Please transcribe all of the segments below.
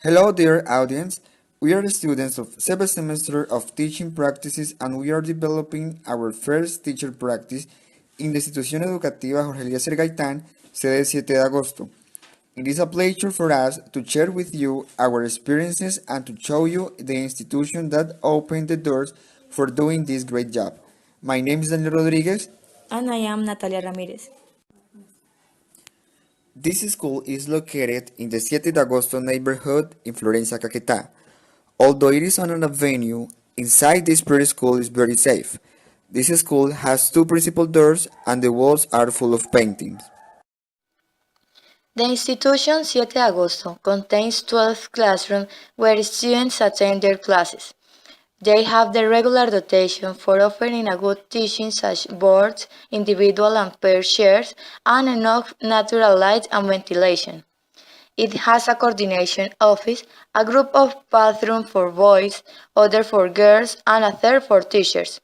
Hello, dear audience. We are students of seventh semester of teaching practices and we are developing our first teacher practice in the Institución Educativa Jorge Eliezer Gaitán, sede 7 de agosto. It is a pleasure for us to share with you our experiences and to show you the institution that opened the doors for doing this great job. My name is Daniel Rodriguez. And I am Natalia Ramirez. This school is located in the 7 de agosto neighborhood in Florencia, Caquetá. Although it is on an avenue, inside this preschool is very safe. This school has two principal doors and the walls are full of paintings. The institution 7 de Agosto contains 12 classrooms where students attend their classes. They have the regular dotation for offering a good teaching such boards, individual and pair chairs, and enough natural light and ventilation. It has a coordination office, a group of bathrooms for boys, other for girls, and a third for teachers.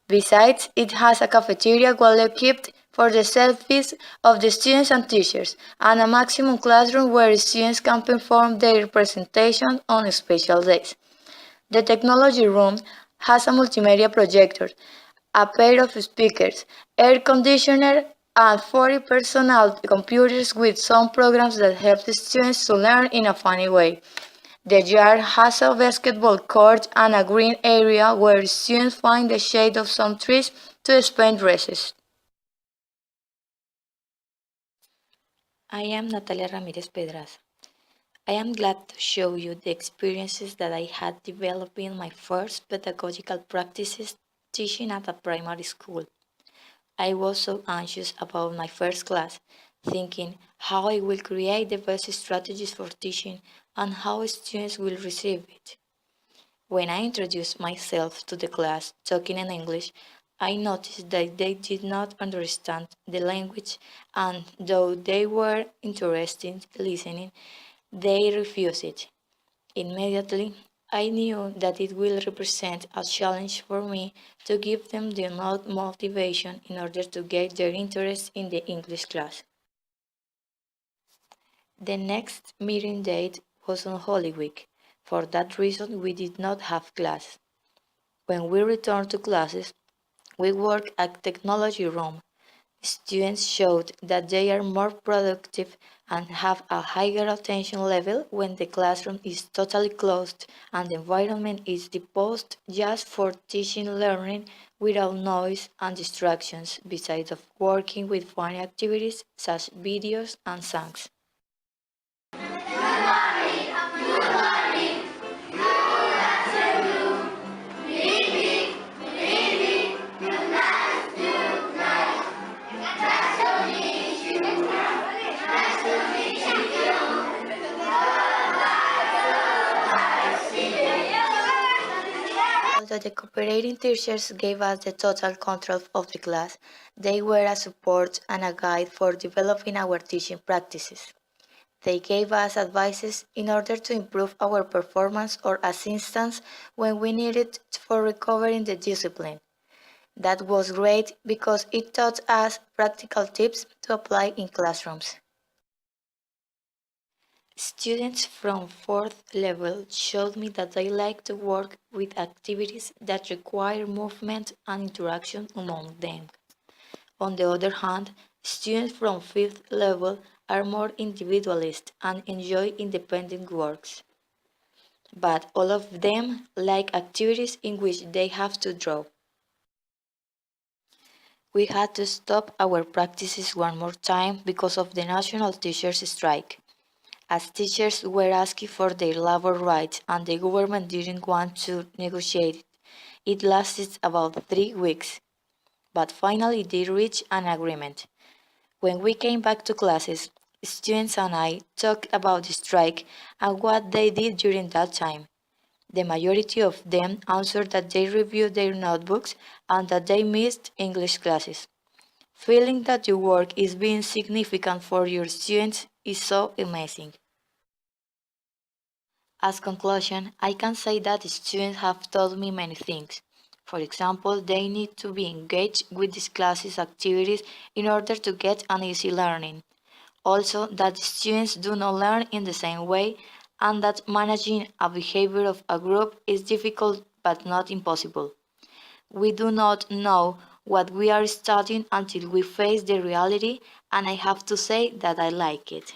Besides, it has a cafeteria well equipped for the selfies of the students and teachers, and a maximum classroom where students can perform their presentation on special days. The technology room has a multimedia projector, a pair of speakers, air conditioner, and 40 personal computers with some programs that help the students to learn in a funny way. The yard has a basketball court and a green area where students find the shade of some trees to spend recess. I am Natalia Ramirez Pedraza. I am glad to show you the experiences that I had developing my first pedagogical practices teaching at a primary school. I was so anxious about my first class, thinking how I will create the best strategies for teaching and how students will receive it. When I introduced myself to the class talking in English, I noticed that they did not understand the language, and though they were interested in listening, they refused it. Immediately, I knew that it will represent a challenge for me to give them the enough motivation in order to get their interest in the English class. The next meeting date was on Holy Week. For that reason, we did not have class. When we returned to classes, we worked at technology room. Students showed that they are more productive and have a higher attention level when the classroom is totally closed and the environment is disposed just for teaching learning without noise and distractions, besides of working with fun activities such videos and songs. Although the cooperating teachers gave us the total control of the class, they were a support and a guide for developing our teaching practices. They gave us advices in order to improve our performance or assistance when we needed for recovering the discipline. That was great because it taught us practical tips to apply in classrooms. Students from fourth level showed me that they like to work with activities that require movement and interaction among them. On the other hand, students from fifth level are more individualist and enjoy independent works. But all of them like activities in which they have to draw. We had to stop our practices one more time because of the national teachers' strike. As teachers were asking for their labor rights and the government didn't want to negotiate it lasted about 3 weeks. But finally they reached an agreement. When we came back to classes, students and I talked about the strike and what they did during that time. The majority of them answered that they reviewed their notebooks and that they missed English classes. Feeling that your work is being significant for your students is so amazing. As conclusion, I can say that the students have taught me many things. For example, they need to be engaged with these classes activities in order to get an easy learning. Also, that the students do not learn in the same way and that managing a behavior of a group is difficult but not impossible. We do not know what we are studying until we face the reality, and I have to say that I like it.